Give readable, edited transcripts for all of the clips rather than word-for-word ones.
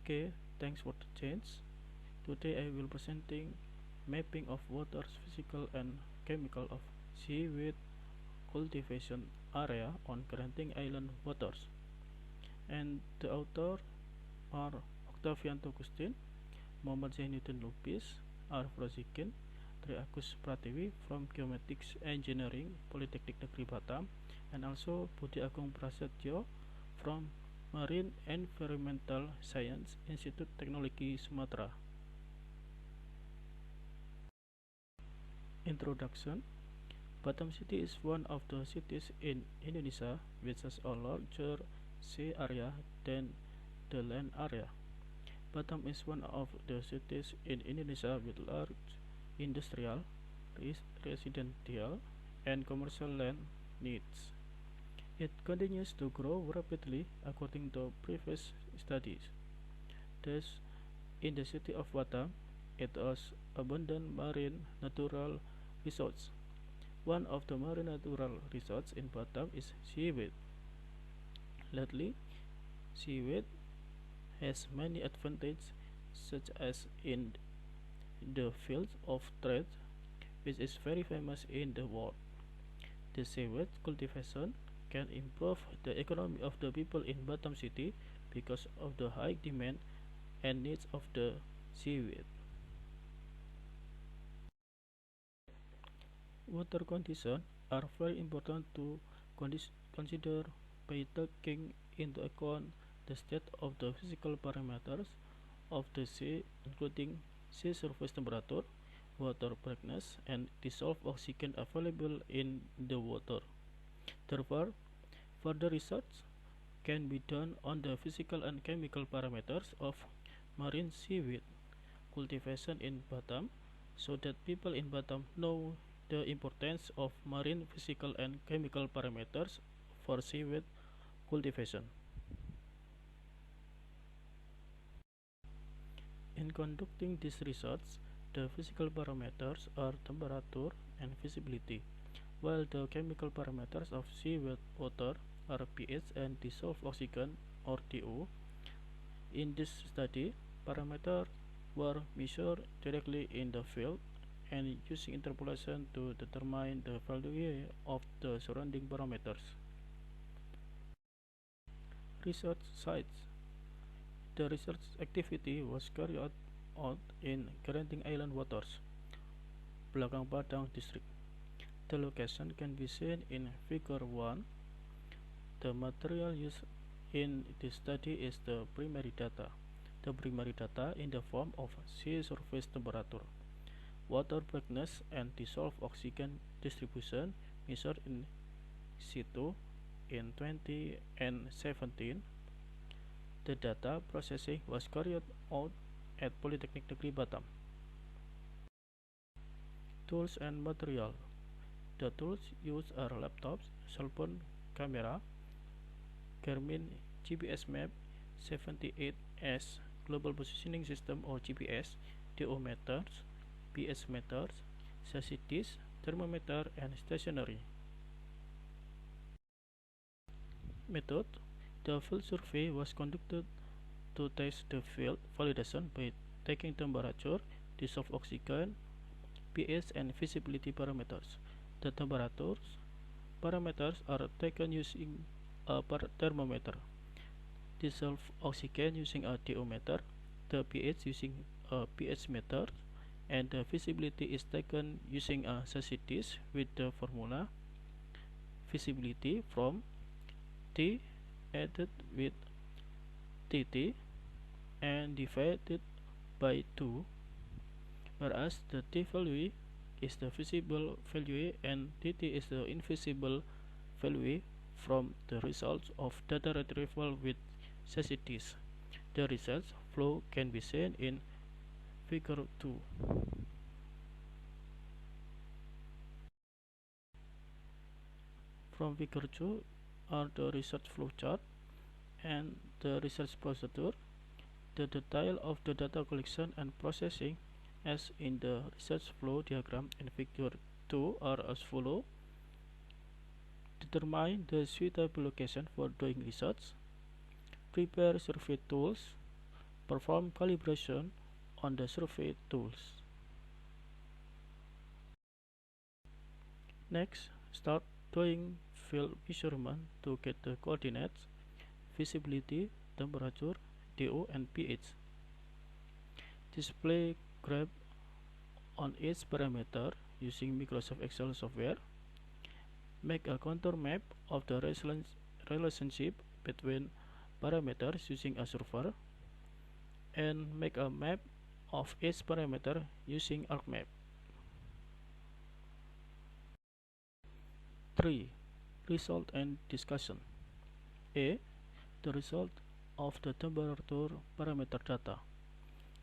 Okay, thanks for the change. Today I will presenting mapping of water's physical and chemical of seaweed cultivation area on Geranting Island waters. And the author are Octavian Togustin, Muhammad Zainuddin Lubis, R. Frozikin, Tri Agus Pratiwi from Geomatics Engineering Polytechnic Negeri Batam, and also Budi Agung Prasetyo from Marine Environmental Science Institute Technology Sumatera. Introduction. Batam City is one of the cities in Indonesia which has a larger sea area than the land area. Batam is one of the cities in Indonesia with large industrial, residential, and commercial land needs. It continues to grow rapidly according to previous studies. Thus, in the city of Batam, it has abundant marine natural resources. One of the marine natural resources in Batam is seaweed. Lately, seaweed has many advantages such as in the field of trade, which is very famous in the world. The seaweed cultivation can improve the economy of the people in Batam City because of the high demand and needs of the seaweed. Water conditions are very important to consider by taking into account the state of the physical parameters of the sea, including sea surface temperature, water brightness, and dissolved oxygen available in the water. Therefore, further research can be done on the physical and chemical parameters of marine seaweed cultivation in Batam so that people in Batam know the importance of marine physical and chemical parameters for seaweed cultivation. In conducting this research, the physical parameters are temperature and visibility, while the chemical parameters of seaweed water are pH and dissolved oxygen or DO. In this study, parameters were measured directly in the field and using interpolation to determine the value of the surrounding parameters. Research sites. The research activity was carried out in Geranting Island waters, Belakang Padang district. The location can be seen in Figure 1. The material used in this study is the primary data. The primary data in the form of sea surface temperature, water brightness, and dissolved oxygen distribution measured in situ in 2017. The data processing was carried out at Polytechnic Negeri Batam. Tools and material. The tools used are laptops, cell phone camera, Garmin GPS map 78S Global Positioning System or GPS, DO meters, pH meters, satiety, thermometer, and stationary. Method. The field survey was conducted to test the field validation by taking temperature, dissolved oxygen, pH, and visibility parameters. The temperature parameters are taken using a thermometer, dissolved oxygen using a DO meter, the pH using a pH meter, and the visibility is taken using a satiety with the formula visibility from T added with TT and divided by 2, whereas the T value is the visible value and TT is the invisible value from the results of data retrieval with satiety. The results flow can be seen in Figure 2. From Figure 2 are the research flowchart and the research procedure. The detail of the data collection and processing as in the research flow diagram in Figure 2 are as follows. Determine the suitable location for doing research. Prepare survey tools. Perform calibration on the survey tools. Next, start doing field measurement to get the coordinates, visibility, temperature, DO, and pH. Display graph on each parameter using Microsoft Excel software. Make a contour map of the relationship between parameters using a server, and make a map of each parameter using ArcMap. 3. Result and discussion. A. The result of the temperature parameter data.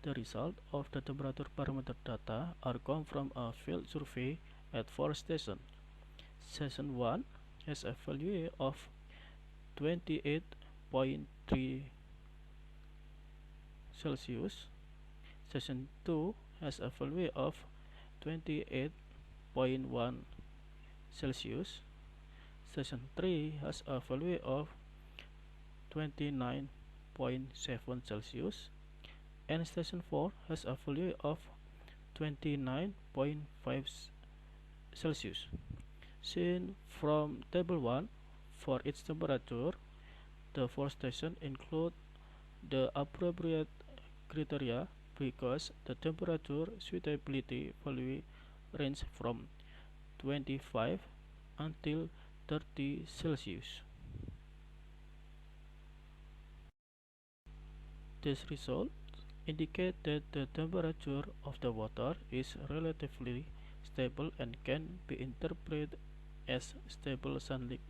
The result of the temperature parameter data are come from a field survey at 4 stations. Session 1 has a value of 28.3 Celsius. Session 2 has a value of 28.1 Celsius. Session 3 has a value of 29.7 Celsius. And station 4 has a value of 29.5 Celsius. Seen from table 1, for each temperature, the 4 stations include the appropriate criteria because the temperature suitability value range from 25 until 30 Celsius. This result indicate that the temperature of the water is relatively stable and can be interpreted as stable sunlight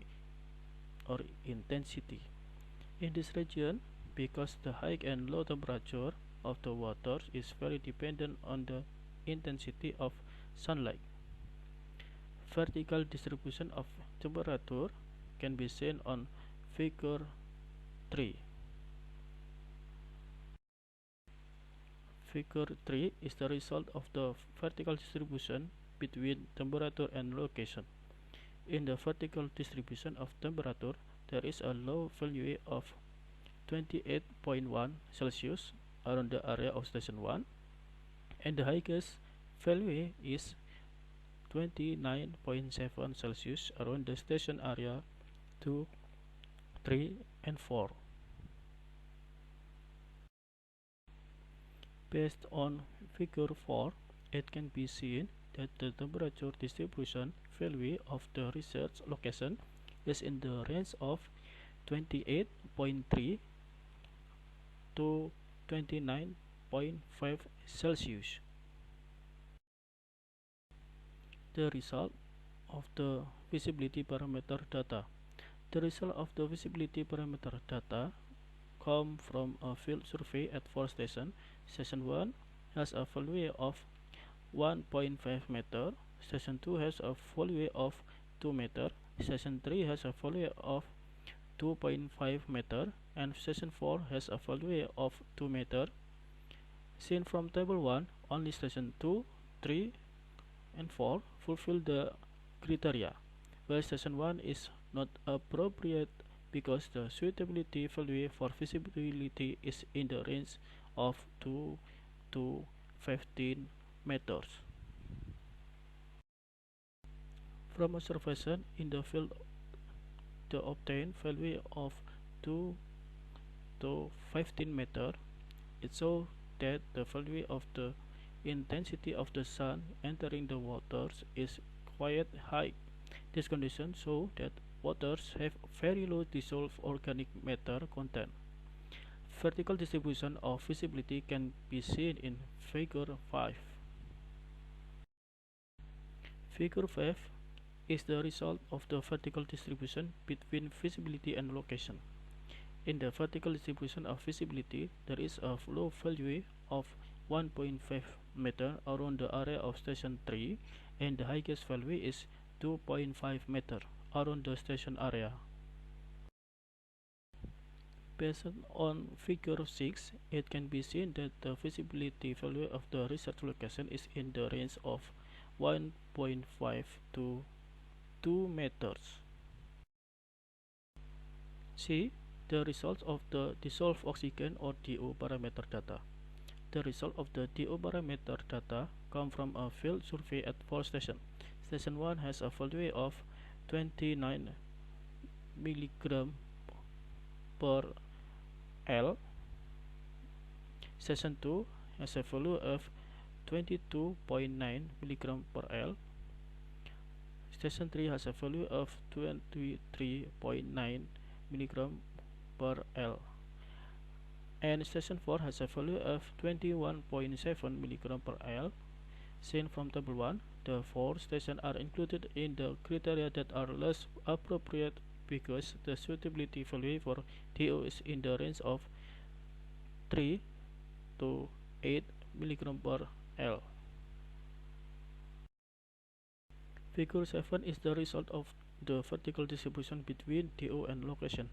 or intensity in this region, because the high and low temperature of the water is very dependent on the intensity of sunlight. Vertical distribution of temperature can be seen on figure 3. Figure 3 is the result of the vertical distribution between temperature and location. In the vertical distribution of temperature, there is a low value of 28.1 Celsius around the area of station 1, and the highest value is 29.7 Celsius around the station area 2, 3, and 4. Based on figure 4, it can be seen that the temperature distribution value of the research location is in the range of 28.3 to 29.5 Celsius. The result of the visibility parameter data. The result of the visibility parameter data come from a field survey at 4 stations. Station 1 has a value of 1.5 meter. Station 2 has a value of 2 meter. Station 3 has a value of 2.5 meter, and station 4 has a value of 2 meter. Seen from table 1, only station 2, 3, and 4 fulfill the criteria, while station 1 is not appropriate because the suitability value for visibility is in the range of 2 to 15 meters. From observation in the field, the obtained value of 2 to 15 meters, it shows that the value of the intensity of the sun entering the waters is quite high. This condition shows that waters have very low dissolved organic matter content. Vertical distribution of visibility can be seen in figure 5. Figure 5 is the result of the vertical distribution between visibility and location. In the vertical distribution of visibility, there is a low value of 1.5 meter around the area of station 3, and the highest value is 2.5 meter around the station area. Based on figure 6, it can be seen that the visibility value of the research location is in the range of 1.5 to 2 meters. C. The results of the dissolved oxygen or DO parameter data. The result of the DO parameter data come from a field survey at 4 stations. Station 1 has a value of 29 mg per L. Station 2 has a value of 22.9 mg per L. Station 3 has a value of 23.9 mg per L. And station 4 has a value of 21.7 mg per L. Seen from table 1, the 4 stations are included in the criteria that are less appropriate because the suitability value for DO is in the range of 3 to 8 mg per L. Figure 7 is the result of the vertical distribution between DO and location.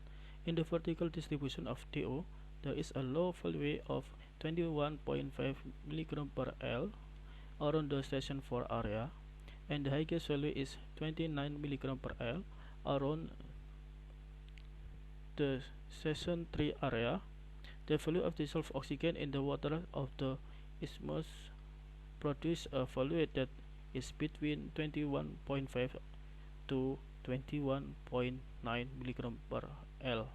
In the vertical distribution of DO, there is a low value of 21.5 mg per L around the station 4 area, and the highest value is 29 mg per L around the station 3 area. The value of dissolved oxygen in the water of the isthmus produce a value that is between 21.5 to 21.9 mg per L.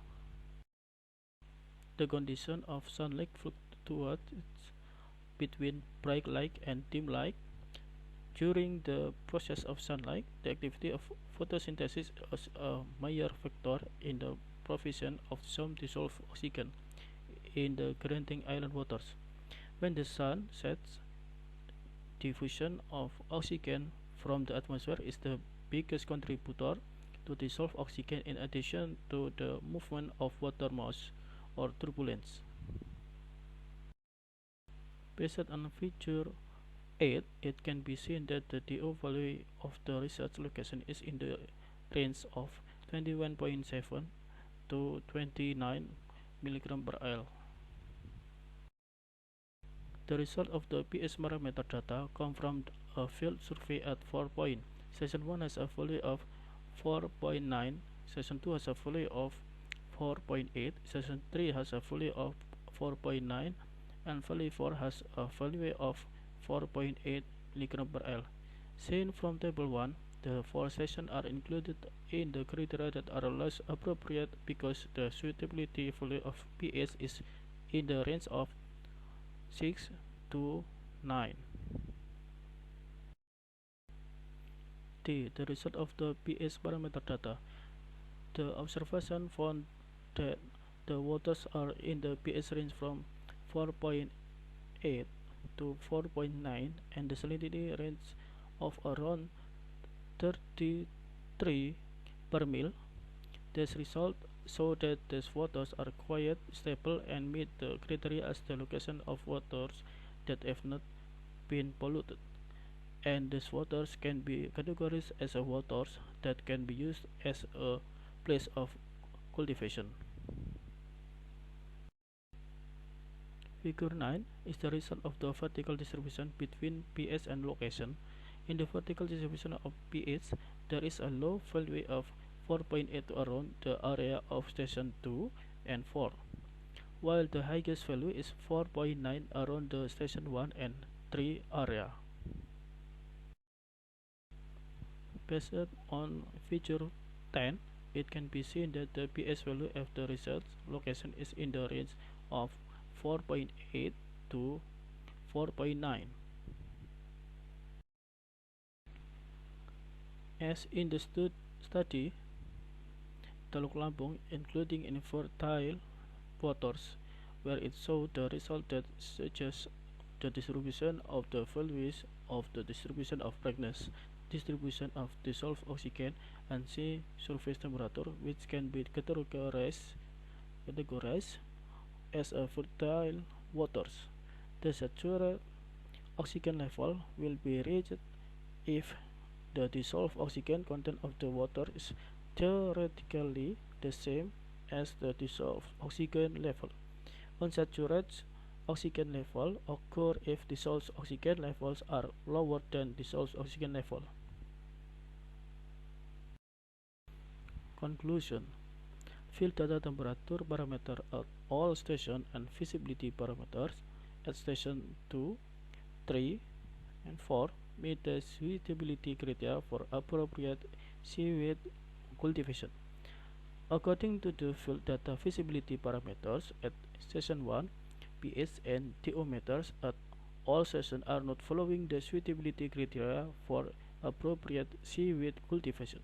The condition of sunlight fluctuates between bright light and dim light. During the process of sunlight, the activity of photosynthesis is a major factor in the provision of some dissolved oxygen in the Geranting island waters. When the sun sets, diffusion of oxygen from the atmosphere is the biggest contributor to dissolved oxygen in addition to the movement of water mass or turbulence. Based on figure 8, it can be seen that the DO value of the research location is in the range of 21.7 to 29 mg per L. The result of the PS parameter data come from a field survey at 4 points. Station 1 has a value of 4.9, Station 2 has a value of 4.8, Station 3 has a value of 4.9, and value 4 has a value of 4.8 mg per L. Seen from table 1, the 4 stations are included in the criteria that are less appropriate because the suitability value of pH is in the range of 6 to 9. The result of the pH parameter data. The observation found that the waters are in the pH range from 4.8 to 4.9 and the salinity range of around 33 per mil. This result show that these waters are quite stable and meet the criteria as the location of waters that have not been polluted, and these waters can be categorized as waters that can be used as a place of cultivation. Figure 9 is the result of the vertical distribution between pH and location. In the vertical distribution of pH, there is a low value of 4.8 around the area of station 2 and 4, while the highest value is 4.9 around the station 1 and 3 area. Based on figure 10, it can be seen that the pH value of the research location is in the range of 4.8 to 4.9. As in the study, Teluk Lampung, including in fertile waters, where it showed the result that suggests the distribution of the values of the distribution of brightness, distribution of dissolved oxygen, and sea surface temperature, which can be categorized as a fertile waters. The saturated oxygen level will be reached if the dissolved oxygen content of the water is theoretically the same as the dissolved oxygen level. Unsaturated oxygen level occur if dissolved oxygen levels are lower than dissolved oxygen level. Conclusion. Field data temperature parameter at all stations and visibility parameters at station 2, 3, and 4 meet the suitability criteria for appropriate seaweed cultivation. According to the field data visibility parameters at station 1, pH and DO meters at all stations are not following the suitability criteria for appropriate seaweed cultivation.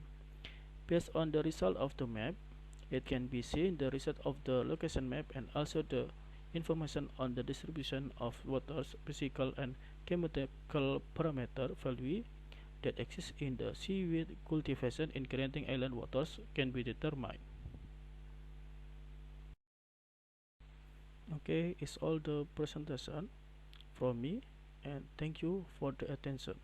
Based on the result of the map, it can be seen the result of the location map and also the information on the distribution of water's physical and chemical parameter value that exist in the seaweed cultivation in Geranting Island waters can be determined. Okay, it's all the presentation from me, and thank you for the attention.